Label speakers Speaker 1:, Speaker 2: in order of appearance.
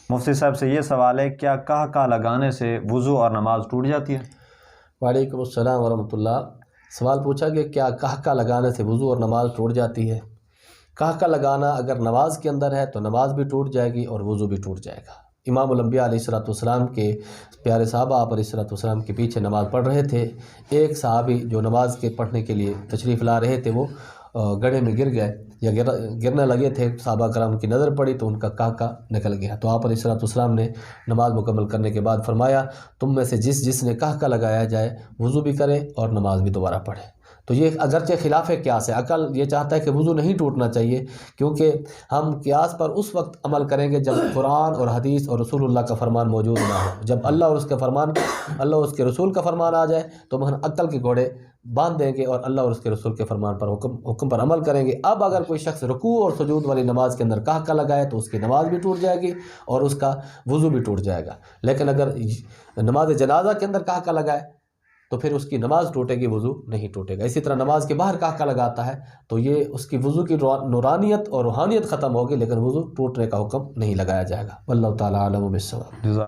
Speaker 1: مفتی صاحب سے یہ سوال ہے، کیا کہا لگانے سے وضو اور نماز ٹوٹ جاتی ہے؟
Speaker 2: وعلیکم السلام ورحمۃ اللہ۔ سوال پوچھا کہ کیا کہا لگانے سے وضو اور نماز ٹوٹ جاتی ہے؟ کہا لگانا اگر نماز کے اندر ہے تو نماز بھی ٹوٹ جائے گی اور وضو بھی ٹوٹ جائے گا۔ امام الانبیاء علیہ الصلوۃ والسلام کے پیارے صحابہ آپ علیہ الصلوۃ والسلام کے پیچھے نماز پڑھ رہے تھے۔ ایک صحابی جو نماز کے پڑھنے کے لیے تشریف لا رہے تھے، وہ گڑھے میں گر گئے یا گرنے لگے تھے۔ صحابہ کرام کی نظر پڑی تو ان کا کہا نکل گیا، تو آپ علیہ الصلوۃ والسلام نے نماز مکمل کرنے کے بعد فرمایا، تم میں سے جس نے کہا لگایا جائے وضو بھی کرے اور نماز بھی دوبارہ پڑھے۔ تو یہ اگرچہ خلاف قیاس ہے، عقل یہ چاہتا ہے کہ وضو نہیں ٹوٹنا چاہیے، کیونکہ ہم قیاس پر اس وقت عمل کریں گے جب قرآن اور حدیث اور رسول اللہ کا فرمان موجود نہ ہو۔ جب اللہ اور اس کے رسول کا فرمان آ جائے تو ہم عقل کے گھوڑے باندھ دیں گے اور اللہ اور اس کے رسول کے فرمان پر حکم پر عمل کریں گے۔ اب اگر کوئی شخص رکوع اور سجود والی نماز کے اندر کہا لگائے تو اس کی نماز بھی ٹوٹ جائے گی اور اس کا وضو بھی ٹوٹ جائے گا، لیکن اگر نماز جنازہ کے اندر کہا لگائے تو پھر اس کی نماز ٹوٹے گی، وضو نہیں ٹوٹے گا۔ اسی طرح نماز کے باہر کہا لگاتا ہے تو یہ اس کی وضو کی نورانیت اور روحانیت ختم ہوگی، لیکن وضو ٹوٹنے کا حکم نہیں لگایا جائے گا۔ واللہ تعالیٰ عالم بالصواب۔